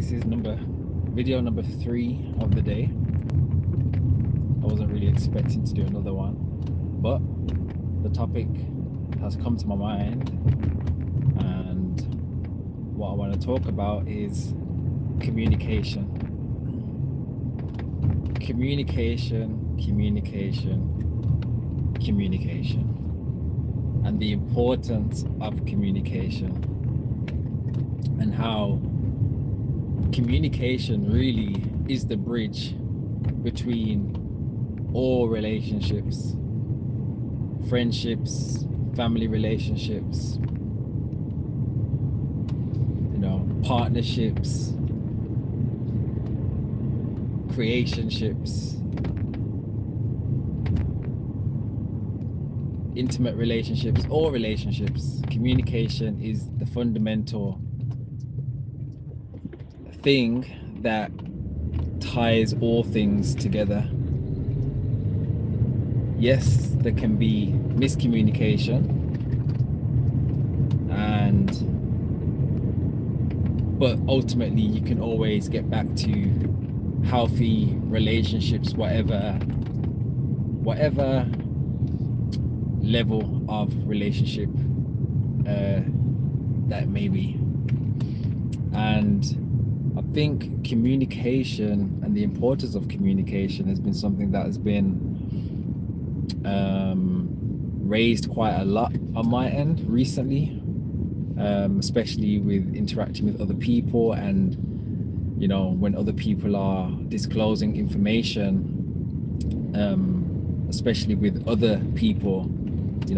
this is video number 3 of the day. I wasn't really expecting to do another one, but the topic has come to my mind, and what I want to talk about is communication. Communication, and the importance of communication, and how communication really is the bridge between all relationships, friendships, family relationships, partnerships, creationships, intimate relationships, all relationships. Communication is the fundamental thing that ties all things together. Yes, there can be miscommunication, but ultimately you can always get back to healthy relationships, whatever level of relationship that may be. And I think communication and the importance of communication has been something that has been raised quite a lot on my end recently, especially with interacting with other people, and when other people are disclosing information, especially with other people,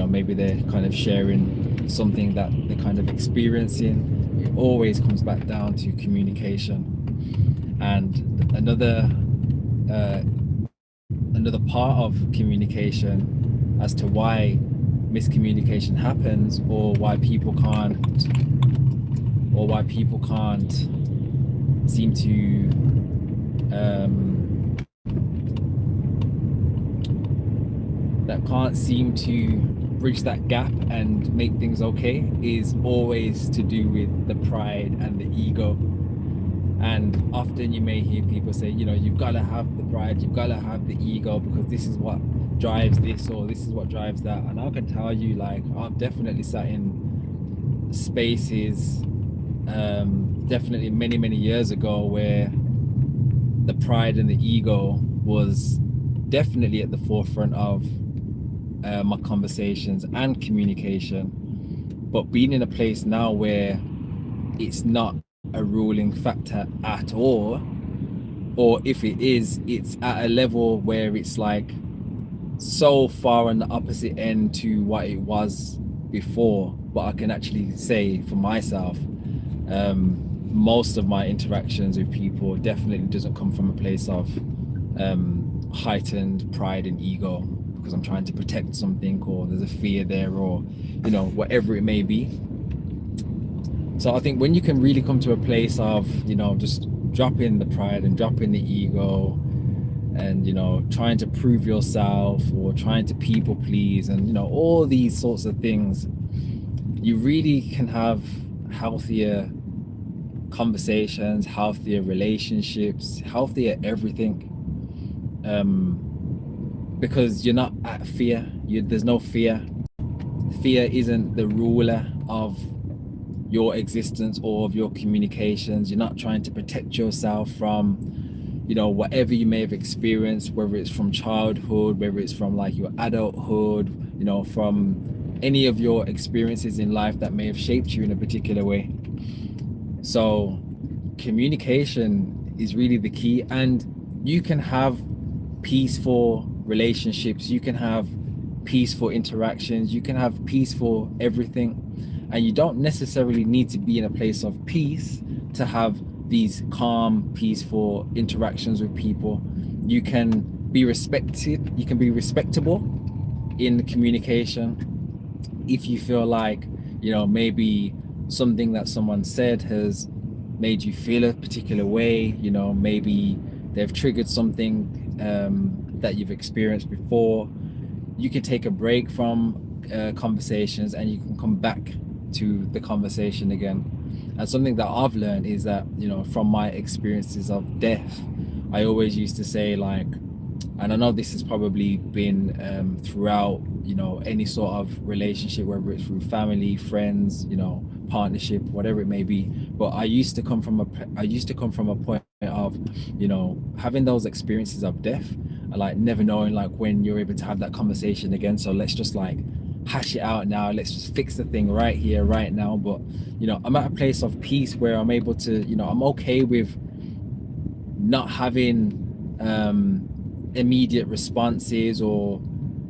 maybe they're kind of sharing something that they're kind of experiencing. It always comes back down to communication. And another part of communication as to why miscommunication happens, or why people can't seem to bridge that gap and make things okay, is always to do with the pride and the ego. And often you may hear people say, you've got to have the pride, you've got to have the ego, because this is what drives this, or this is what drives that. And I can tell you, I've definitely sat in spaces, definitely many years ago, where the pride and the ego was definitely at the forefront of my conversations and communication. But being in a place now where it's not a ruling factor at all, or if it is, it's at a level where it's so far on the opposite end to what it was before. But I can actually say for myself, most of my interactions with people definitely doesn't come from a place of heightened pride and ego, because I'm trying to protect something, or there's a fear there, or whatever it may be. So I think when you can really come to a place of just dropping the pride and dropping the ego, and trying to prove yourself, or trying to people please, and all these sorts of things, you really can have healthier conversations, healthier relationships, healthier everything, because you're not at fear. There's no fear. Fear isn't the ruler of your existence or of your communications. You're not trying to protect yourself from whatever you may have experienced, whether it's from childhood, whether it's from your adulthood, from any of your experiences in life that may have shaped you in a particular way. So communication is really the key. And you can have peaceful relationships, you can have peaceful interactions, you can have peaceful everything, and you don't necessarily need to be in a place of peace to have these calm, peaceful interactions with people. You can be respected, you can be respectable in communication. If you feel maybe something that someone said has made you feel a particular way, maybe they've triggered something that you've experienced before, you can take a break from conversations, and you can come back to the conversation again. And something that I've learned is that, you know, from my experiences of death, I always used to say, like, and I know this has probably been throughout, you know, any sort of relationship, whether it's through family, friends, you know, partnership, whatever it may be. But I used to come from a point of, you know, having those experiences of death, and like never knowing like when you're able to have that conversation again. So let's just like hash it out now. Let's just fix the thing right here, right now. But you know, I'm at a place of peace where I'm able to, you know, I'm okay with not having immediate responses or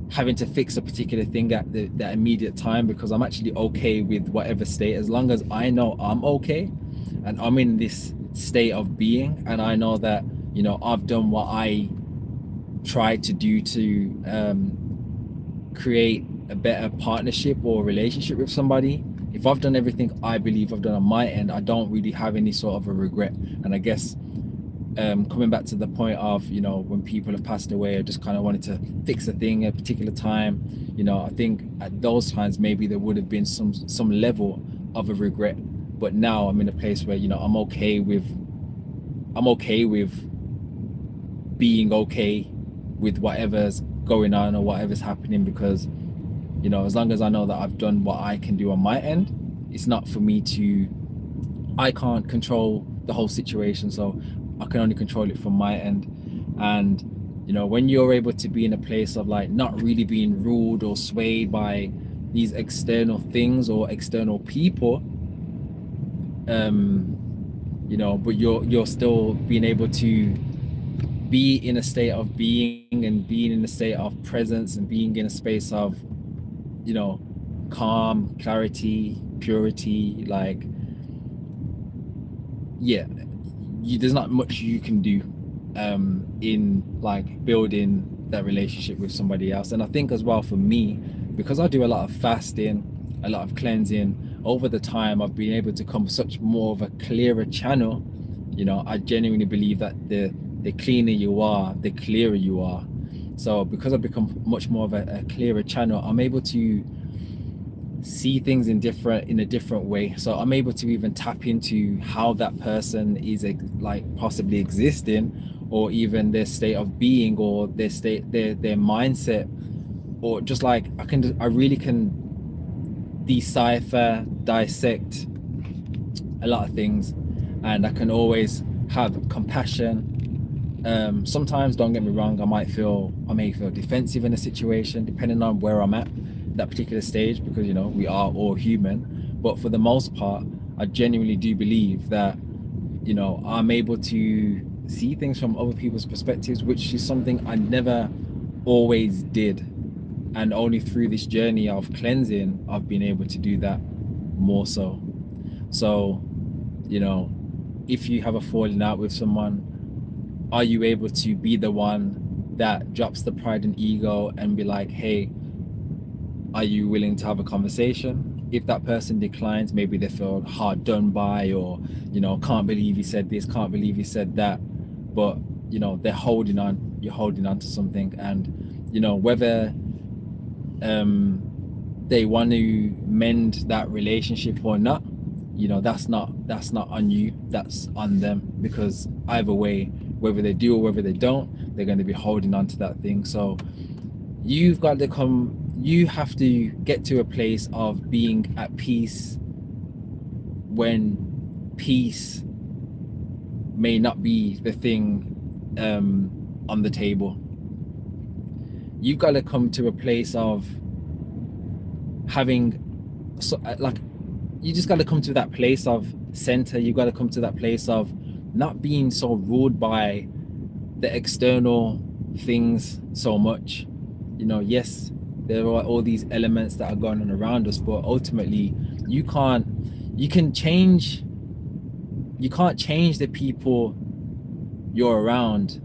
having to fix a particular thing at that immediate time, because I'm actually okay with whatever state, as long as I know I'm okay and I'm in this state of being, and I know that, you know, I've done what I tried to do to create a better partnership or relationship with somebody. If I've done everything I believe I've done on my end, I don't really have any sort of a regret. And I guess coming back to the point of, you know, when people have passed away, I just kind of wanted to fix a thing at a particular time. You know, I think at those times maybe there would have been some level of a regret, but now I'm in a place where, you know, I'm okay with being okay with whatever's going on or whatever's happening, because, you know, as long as I know that I've done what I can do on my end, it's not for me to, I can't control the whole situation, so I can only control it from my end. And you know, when you're able to be in a place of like not really being ruled or swayed by these external things or external people, you know, but you're still being able to be in a state of being and being in a state of presence and being in a space of, you know, calm, clarity, purity, like, yeah, there's not much you can do in like building that relationship with somebody else. And I think as well for me, because I do a lot of fasting, a lot of cleansing, over the time I've been able to come such more of a clearer channel. You know, I genuinely believe that the cleaner you are, the clearer you are. So because I've become much more of a clearer channel, I'm able to see things in a different way. So I'm able to even tap into how that person is like possibly existing, or even their state of being, or their mindset, or just like I really can decipher, dissect a lot of things, and I can always have compassion. Sometimes, don't get me wrong, I may feel defensive in a situation depending on where I'm at that particular stage, because, you know, we are all human. But for the most part, I genuinely do believe that, you know, I'm able to see things from other people's perspectives, which is something I never always did. And only through this journey of cleansing, I've been able to do that more so. So, you know, if you have a falling out with someone, are you able to be the one that drops the pride and ego and be like, hey, are you willing to have a conversation? If that person declines, maybe they feel hard done by, or, you know, can't believe he said this, can't believe he said that. But, you know, they're holding on, you're holding on to something. And, you know, whether they want to mend that relationship or not, you know, that's not on you, that's on them. Because either way, whether they do or whether they don't, they're going to be holding on to that thing. So you have to get to a place of being at peace when peace may not be the thing on the table. You've got to come to a place of having, so like, you just got to come to that place of center. You've got to come to that place of not being so ruled by the external things so much. You know, yes, there are all these elements that are going on around us, but ultimately you can't change the people you're around,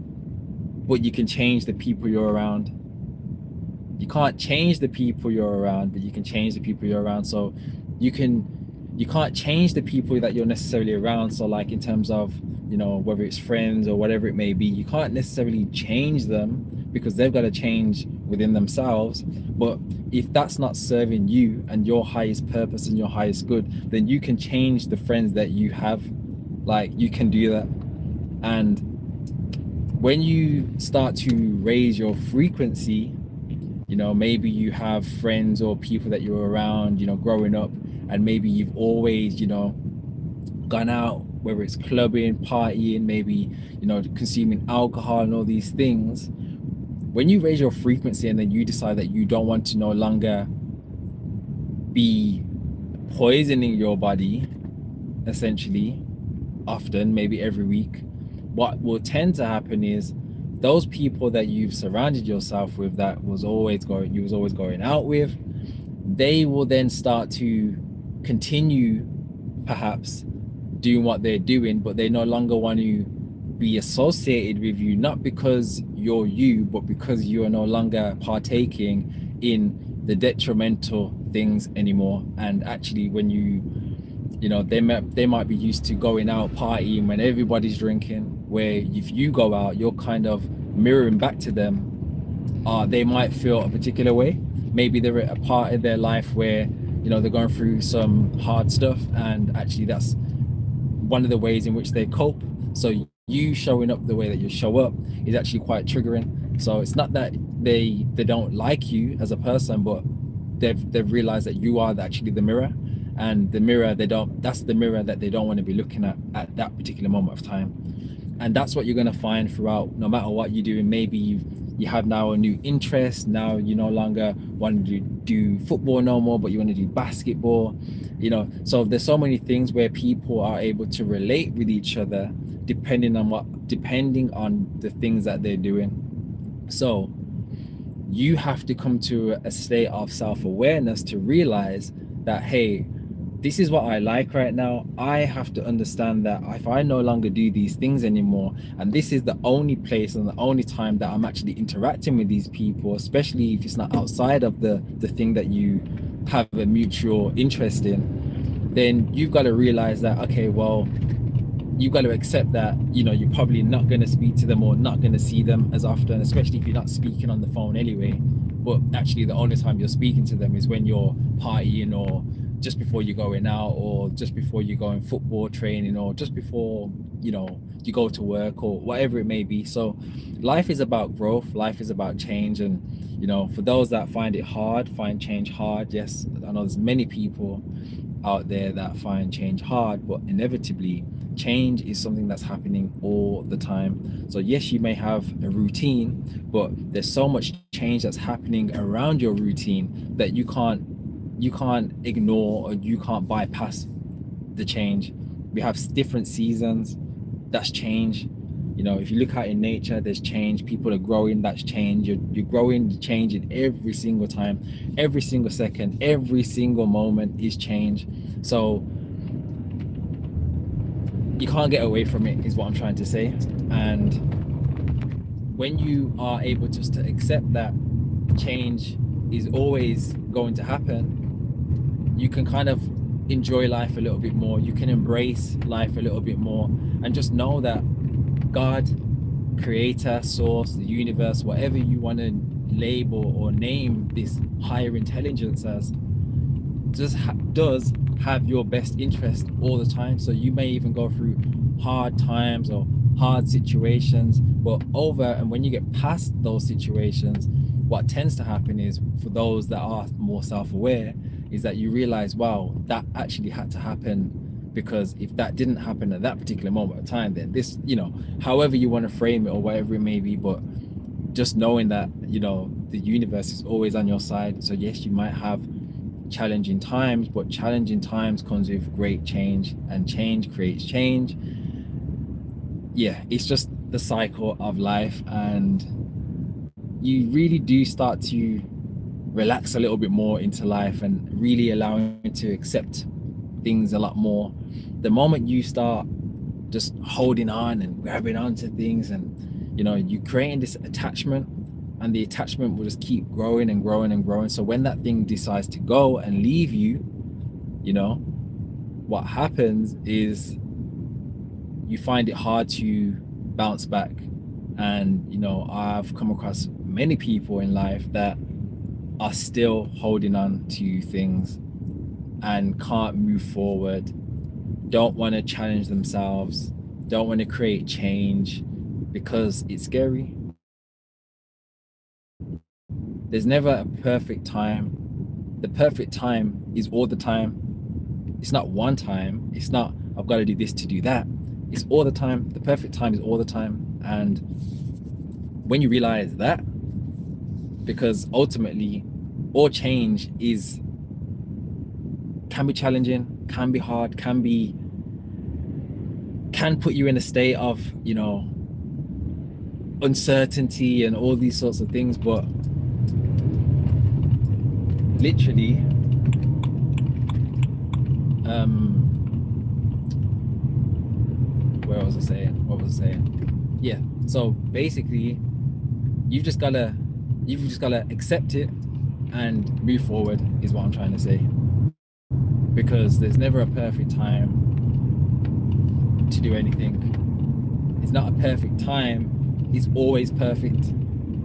but you can change the people you're around. You can't change the people you're around, but you can change the people you're around. So you can't change the people that you're necessarily around. So like in terms of, you know, whether it's friends or whatever it may be, you can't necessarily change them, because they've got to change within themselves. But if that's not serving you and your highest purpose and your highest good, then you can change the friends that you have. Like, you can do that. And when you start to raise your frequency, maybe you have friends or people that you're around, growing up, and maybe you've always, gone out, whether it's clubbing, partying, maybe, consuming alcohol and all these things. When you raise your frequency and then you decide that you don't want to no longer be poisoning your body, essentially, often, maybe every week, what will tend to happen is those people that you've surrounded yourself with, that you was always going out with, they will then start to continue perhaps doing what they're doing, but they no longer want to be associated with you, not because you're you, but because you are no longer partaking in the detrimental things anymore. And actually, when they might be used to going out partying when everybody's drinking, where if you go out, you're kind of mirroring back to them. They might feel a particular way. Maybe they're at a part of their life where they're going through some hard stuff, and actually that's one of the ways in which they cope. So you showing up the way that you show up is actually quite triggering. So it's not that they don't like you as a person, but they've realized that you are actually the mirror, and the mirror that's the mirror that they don't want to be looking at that particular moment of time. And that's what you're going to find throughout, no matter what you're doing. Maybe you have now a new interest. Now you no longer want to do football no more, but you want to do basketball. So there's so many things where people are able to relate with each other depending on the things that they're doing. So you have to come to a state of self-awareness to realize that, hey, this is what I like right now. I have to understand that if I no longer do these things anymore, and this is the only place and the only time that I'm actually interacting with these people, especially if it's not outside of the thing that you have a mutual interest in, then you've got to realize that, okay, well, you've got to accept that, you're probably not going to speak to them or not going to see them as often, especially if you're not speaking on the phone anyway. But actually the only time you're speaking to them is when you're partying, or just before you're going out, or just before you're going football training, or just before you go to work, or whatever it may be. So life is about growth, life is about change. And for those that find change hard, yes, I know there's many people out there that find change hard, but inevitably change is something that's happening all the time. So yes, you may have a routine, but there's so much change that's happening around your routine that you can't ignore, or you can't bypass the change. We have different seasons, that's change. If you look out in nature, there's change. People are growing, that's change. You're growing, changing every single time, every single second, every single moment is change. So you can't get away from it, is what I'm trying to say. And when you are able just to accept that change is always going to happen, you can kind of enjoy life a little bit more. You can embrace life a little bit more, and just know that God, creator, source, the universe, whatever you want to label or name this higher intelligence as, does have your best interest all the time. So you may even go through hard times or hard situations, but when you get past those situations, what tends to happen is, for those that are more self-aware, is that you realize, wow, that actually had to happen, because if that didn't happen at that particular moment of time, then this, however you want to frame it or whatever it may be, but just knowing that, the universe is always on your side. So yes, you might have challenging times, but challenging times comes with great change, and change creates change. Yeah, it's just the cycle of life, and you really do start to relax a little bit more into life and really allowing you to accept things a lot more. The moment you start just holding on and grabbing onto things, and you're creating this attachment, and the attachment will just keep growing and growing and growing. So when that thing decides to go and leave you, what happens is you find it hard to bounce back. And I've come across many people in life that are still holding on to things and can't move forward, don't want to challenge themselves, don't want to create change because it's scary. There's never a perfect time. The perfect time is all the time. It's not one time. It's not, I've got to do this to do that. It's all the time. The perfect time is all the time. And when you realize that, because ultimately all change can be challenging, can be hard, can put you in a state of, uncertainty and all these sorts of things, but literally, what was I saying? Yeah, so basically you've just gotta accept it and move forward is what I'm trying to say, because there's never a perfect time to do anything. It's not a perfect time, it's always perfect,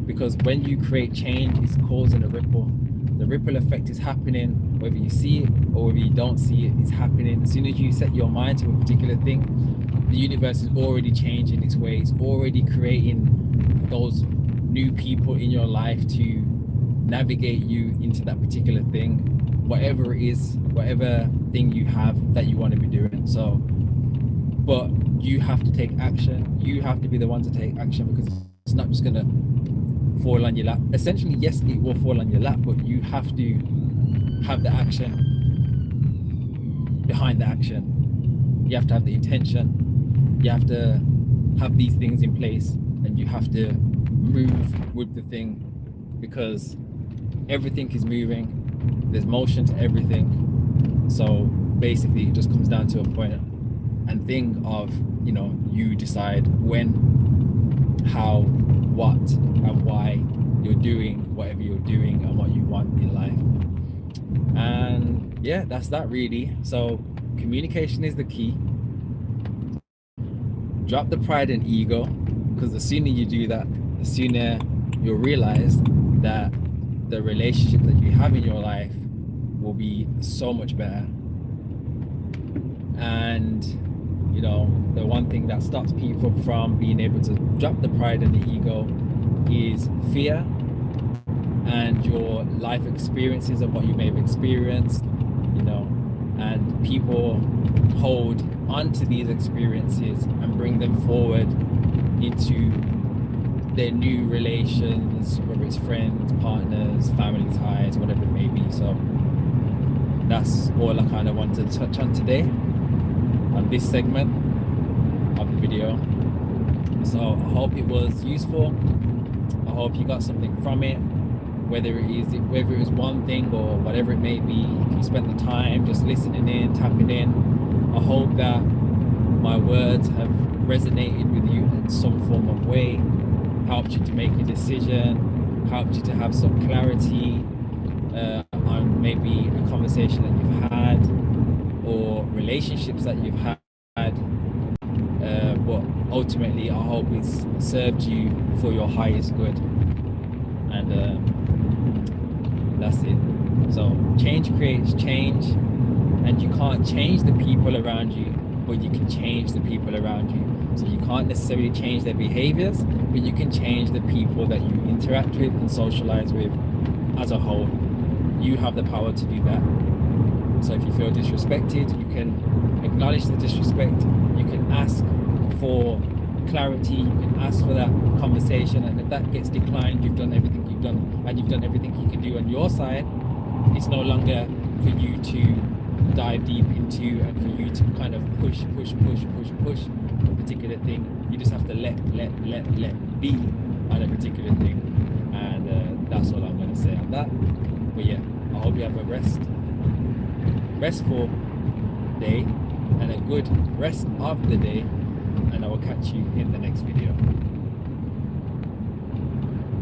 because when you create change, it's causing a ripple. The ripple effect is happening, whether you see it or whether you don't see it, it's happening. As soon as you set your mind to a particular thing, the universe is already changing its way. It's already creating those new people in your life to navigate you into that particular thing, whatever it is, whatever thing you have that you want to be doing. So, but you have to take action. You have to be the one to take action, because it's not just gonna fall on your lap. Essentially, yes, it will fall on your lap, but you have to have the action behind the action. You have to have the intention. You have to have these things in place, and you have to move with the thing, because everything is moving. There's motion to everything. So basically, it just comes down to a point and thing of, you decide when, how, what, and why you're doing whatever you're doing and what you want in life. And yeah, that's that really. So communication is the key. Drop the pride and ego, because the sooner you do that, the sooner you'll realize that the relationship that you have in your life will be so much better. And the one thing that stops people from being able to drop the pride and the ego is fear and your life experiences and what you may have experienced, and people hold onto these experiences and bring them forward into their new relations, whether it's friends, partners, family ties, whatever it may be. So that's all I kind of wanted to touch on today on this segment of the video. So I hope it was useful. I hope you got something from it, whether it was one thing or whatever it may be. If you spent the time just listening in, tapping in, I hope that my words have resonated with you in some form of way, helped you to make a decision, helped you to have some clarity on maybe a conversation that you've had or relationships that you've had. But ultimately, I hope it's served you for your highest good. And that's it. So change creates change, and you can't change the people around you, but you can change the people around you. So you can't necessarily change their behaviors, but you can change the people that you interact with and socialize with as a whole. You have the power to do that. So if you feel disrespected, you can acknowledge the disrespect. You can ask for clarity. You can ask for that conversation, and if that gets declined, you've done everything you've done, and you've done everything you can do on your side. It's no longer for you to dive deep into and for you to kind of push a particular thing. You just have to let be on a particular thing. And that's all I'm going to say on that. But yeah, I hope you have a restful day and a good rest of the day, and I will catch you in the next video.